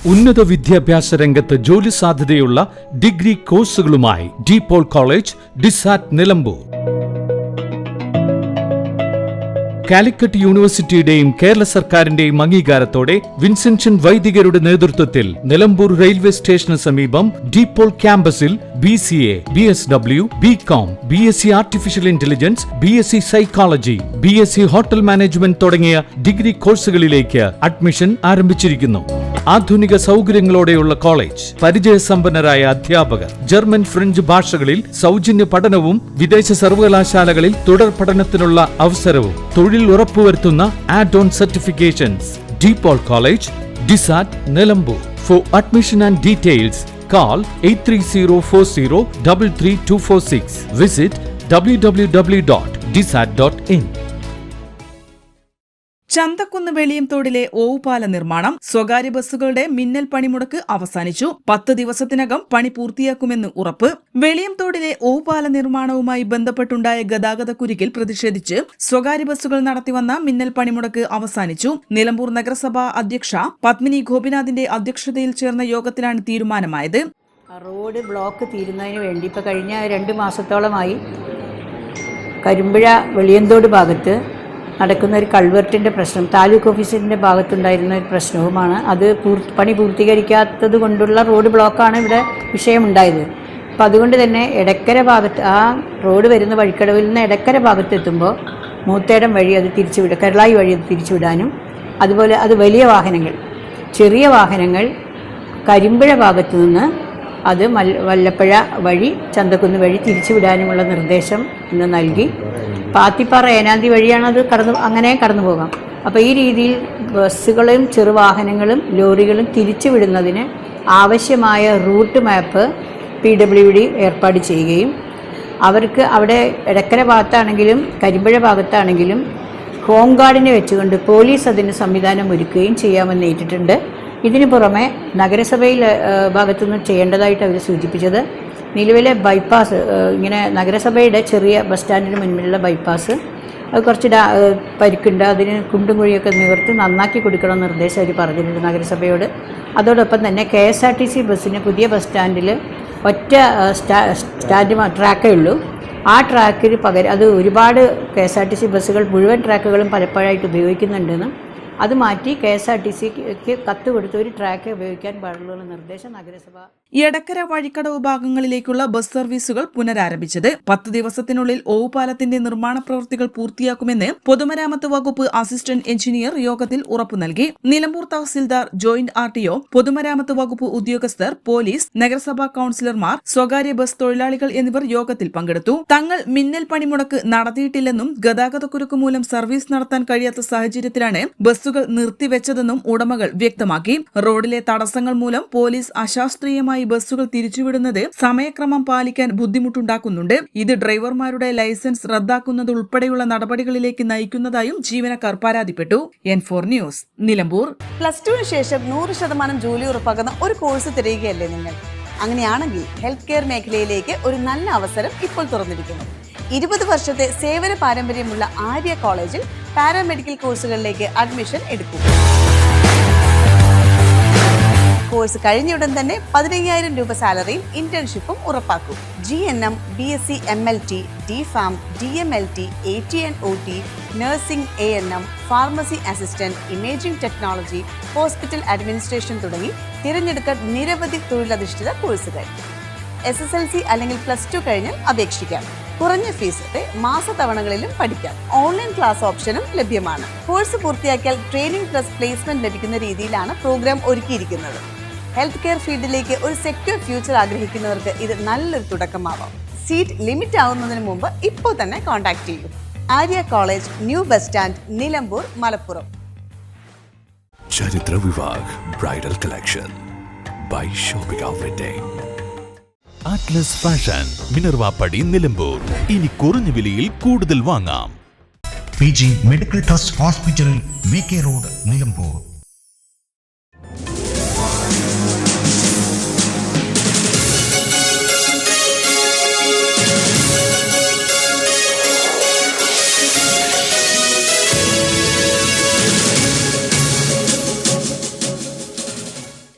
ഉന്നത വിദ്യാഭ്യാസ രംഗത്ത് ജോലി സാധ്യതയുള്ള ഡിഗ്രി കോഴ്സുകളുമായി DePaul കോളേജ്, ഡിസാറ്റ്, നിലമ്പൂർ. കാലിക്കറ്റ് യൂണിവേഴ്സിറ്റിയുടെയും കേരള സർക്കാരിന്റെയും അംഗീകാരത്തോടെ വിൻസെൻഷൻ വൈദികരുടെ നേതൃത്വത്തിൽ നിലമ്പൂർ റെയിൽവേ സ്റ്റേഷന് സമീപം DePaul ക്യാമ്പസിൽ BCA, BSW, BCom, BSc artificial intelligence, BSc psychology, BSc hotel management തുടങ്ങിയ ഡിഗ്രി കോഴ്സുകളിലേക്ക് അഡ്മിഷൻ ആരംഭിച്ചിരിക്കുന്നു. ആധുനിക സൗകര്യങ്ങളോടെയുള്ള കോളേജ്, പരിചയസമ്പന്നരായ അധ്യാപകർ, ജർമ്മൻ, ഫ്രഞ്ച് ഭാഷകളിൽ സൗജന്യ പഠനവും വിദേശ സർവകലാശാലകളിൽ തുടർ പഠനത്തിനുള്ള അവസരവും തൊഴിൽ ഉറപ്പുവരുത്തുന്ന add on certifications. DePaul college, DISAT, Nilambur. For admission and details call 8304033246. Visit www.disat.in. Chanthakkunnu വെളിയംതോടിലെ ഓവുപാല നിർമ്മാണം. സ്വകാര്യ ബസ്സുകളുടെ മിന്നൽ പണിമുടക്ക് അവസാനിച്ചു. 10 ദിവസത്തിനകം പണി പൂർത്തിയാക്കുമെന്ന് ഉറപ്പ്. വെളിയംതോടിലെ ഓവുപാല നിർമ്മാണവുമായി ബന്ധപ്പെട്ടുണ്ടായ ഗതാഗതക്കുരുക്കിൽ പ്രതിഷേധിച്ച് സ്വകാര്യ ബസ്സുകൾ നടത്തിവന്ന മിന്നൽ പണിമുടക്ക് അവസാനിച്ചു. നിലമ്പൂർ നഗരസഭാ അധ്യക്ഷ പത്മിനി ഗോപിനാഥിന്റെ അധ്യക്ഷതയിൽ ചേർന്ന യോഗത്തിലാണ് തീരുമാനമായത്. റോഡ് ബ്ലോക്ക് തീരുന്നതിന് വേണ്ടി ഇപ്പോൾ കഴിഞ്ഞ 2 മാസത്തോളമായി കരിമ്പുഴ വെളിയന്തോട് ഭാഗത്ത് നടക്കുന്ന ഒരു കൾവർട്ടിൻ്റെ പ്രശ്നം, താലൂക്ക് ഓഫീസിൻ്റെ ഭാഗത്തുണ്ടായിരുന്ന ഒരു പ്രശ്നവുമാണ്. അത് പണി പൂർത്തീകരിക്കാത്തത് കൊണ്ടുള്ള റോഡ് ബ്ലോക്കാണ് ഇവിടെ വിഷയമുണ്ടായത്. അപ്പോൾ അതുകൊണ്ട് തന്നെ എടക്കര ഭാഗത്ത്, ആ റോഡ് വരുന്ന വഴിക്കടവിൽ നിന്ന് എടക്കര ഭാഗത്ത് എത്തുമ്പോൾ മൂത്തേടം വഴി അത് തിരിച്ചുവിടുക, കരളായി വഴി അത് തിരിച്ചുവിടാനും, അതുപോലെ അത് വലിയ വാഹനങ്ങൾ, ചെറിയ വാഹനങ്ങൾ കരിമ്പുഴ ഭാഗത്തു നിന്ന് അത് വല്ലപ്പുഴ വഴി ചന്തക്കുന്ന് വഴി തിരിച്ചുവിടാനുമുള്ള നിർദ്ദേശം ഇന്ന് നൽകി. പാത്തിപ്പാറ ഏനാന്തി വഴിയാണ് അത് അങ്ങനെ കടന്നു പോകാം. അപ്പോൾ ഈ രീതിയിൽ ബസ്സുകളും ചെറുവാഹനങ്ങളും ലോറികളും തിരിച്ചുവിടുന്നതിന് ആവശ്യമായ റൂട്ട് മാപ്പ് PWD ഏർപ്പാട് ചെയ്യുകയും അവർക്ക് അവിടെ എടക്കര ഭാഗത്താണെങ്കിലും കരിമ്പുഴ ഭാഗത്താണെങ്കിലും ഹോം ഗാർഡിനെ വെച്ചുകൊണ്ട് പോലീസ് അതിന് സംവിധാനം ഒരുക്കുകയും ചെയ്യാമെന്ന് ഏറ്റിട്ടുണ്ട്. ഇതിനു പുറമെ നഗരസഭയിൽ ഭാഗത്തുനിന്ന് ചെയ്യേണ്ടതായിട്ട് അവർ സൂചിപ്പിച്ചത്, നിലവിലെ ബൈപ്പാസ്, ഇങ്ങനെ നഗരസഭയുടെ ചെറിയ ബസ് സ്റ്റാൻഡിന് മുന്നിലുള്ള ബൈപ്പാസ് അത് കുറച്ച് പരിക്കുണ്ട്, അതിന് കുണ്ടും കുഴിയൊക്കെ നിവർത്തി നന്നാക്കി കൊടുക്കണം നിർദ്ദേശം അവർ പറഞ്ഞിട്ടുണ്ട് നഗരസഭയോട്. അതോടൊപ്പം തന്നെ KSRTC ബസ്സിന് പുതിയ ബസ് സ്റ്റാൻഡിൽ ഒറ്റ ട്രാക്കേ ഉള്ളൂ. ആ ട്രാക്കിന് പകരം അത് ഒരുപാട് KSRTC ബസ്സുകൾ മുഴുവൻ ട്രാക്കുകളും പലപ്പോഴായിട്ട് ഉപയോഗിക്കുന്നുണ്ടെന്നും അത് മാറ്റി KSRTCക്ക് കത്ത് കൊടുത്ത് ഒരു ട്രാക്ക് ഉപയോഗിക്കാൻ പാടുള്ള നിർദ്ദേശം നഗരസഭ. എടക്കര വഴിക്കടവ് ഭാഗങ്ങളിലേക്കുള്ള ബസ് സർവീസുകൾ പുനരാരംഭിച്ചത്. 10 ദിവസത്തിനുള്ളിൽ ഓവുപാലത്തിന്റെ നിർമ്മാണ പ്രവൃത്തികൾ പൂർത്തിയാക്കുമെന്ന് പൊതുമരാമത്ത് വകുപ്പ് അസിസ്റ്റന്റ് എഞ്ചിനീയർ യോഗത്തിൽ ഉറപ്പു നൽകി. നിലമ്പൂർ തഹസിൽദാർ, ജോയിന്റ് RTO, പൊതുമരാമത്ത് വകുപ്പ് ഉദ്യോഗസ്ഥർ, പോലീസ്, നഗരസഭാ കൌൺസിലർമാർ, സ്വകാര്യ ബസ് തൊഴിലാളികൾ എന്നിവർ യോഗത്തിൽ പങ്കെടുത്തു. തങ്ങൾ മിന്നൽ പണിമുടക്ക് നടത്തിയിട്ടില്ലെന്നും ഗതാഗതക്കുരുക്ക് മൂലം സർവീസ് നടത്താൻ കഴിയാത്ത സാഹചര്യത്തിലാണ് ബസ്സുകൾ നിർത്തിവെച്ചതെന്നും ഉടമകൾ വ്യക്തമാക്കി. റോഡിലെ തടസ്സങ്ങൾ മൂലം പോലീസ് അശാസ്ത്രീയമായി ബസ്സുകൾ തിരിച്ചുവിടുന്നത് സമയക്രമം പാലിക്കാൻ ബുദ്ധിമുട്ടുണ്ടാക്കുന്നുണ്ട്. ഇത് ഡ്രൈവർമാരുടെ ലൈസൻസ് റദ്ദാക്കുന്നത് ഉൾപ്പെടെയുള്ള നടപടികളിലേക്ക് നയിക്കുന്നതായും ജീവനക്കാർ പരാതിപ്പെട്ടു. N4 news, Nilambur. +2 ശേഷം 100% ജോലി ഉറപ്പാക്കുന്ന ഒരു കോഴ്സ് തിരയുകയല്ലേ നിങ്ങൾ? അങ്ങനെയാണെങ്കിൽ ഹെൽത്ത് കെയർ മേഖലയിലേക്ക് ഒരു നല്ല അവസരം ഇപ്പോൾ തുറന്നിരിക്കുന്നു. 20 വർഷത്തെ സേവന പാരമ്പര്യമുള്ള ആര്യ കോളേജിൽ പാരാമെഡിക്കൽ കോഴ്സുകളിലേക്ക് അഡ്മിഷൻ എടുക്കും. കോഴ്സ് കഴിഞ്ഞയുടൻ തന്നെ 15,000 രൂപ സാലറിയും ഇന്റേൺഷിപ്പും ഉറപ്പാക്കും. GNM, BSc MLT, DPharm, DMLT, AT&OT, nursing, ANM, pharmacy assistant, imaging technology, hospital administration തുടങ്ങി തിരഞ്ഞെടുക്കാൻ നിരവധി തൊഴിലധിഷ്ഠിത കോഴ്സുകൾ. SSLC അല്ലെങ്കിൽ +2 കഴിഞ്ഞാൽ അപേക്ഷിക്കാം. കുറഞ്ഞ ഫീസോടെ മാസത്തവണകളിലും പഠിക്കാം. ഓൺലൈൻ ക്ലാസ് ഓപ്ഷനും ലഭ്യമാണ്. കോഴ്സ് പൂർത്തിയാക്കിയാൽ ട്രെയിനിങ് പ്ലസ് പ്ലേസ്മെന്റ് ലഭിക്കുന്ന രീതിയിലാണ് പ്രോഗ്രാം ഒരുക്കിയിരിക്കുന്നത്. ഹെൽത്ത് കെയർ ഫീൽഡിലേക്ക് ഒരു സെക്യൂർ ഫ്യൂച്ചർ ആഗ്രഹിക്കുന്നവർക്ക് ഇത് നല്ലൊരു തുടക്കമാവാം. സീറ്റ് ലിമിറ്റ് ആവുന്നതിന് മുമ്പ് ഇപ്പോൾ തന്നെ കോൺടാക്ട് ചെയ്യൂ. Arya college, new bus stand, Nilambur, Malappuram. ചരിത്ര Vivah bridal collection by shopping wedding. Atlas fashion, Minervappadi, Nilambur. ഇനി കുറഞ്ഞ വിലയിൽ കൂടുതൽ വാങ്ങാം. PG medical trust hospital, VK road, Nilambur.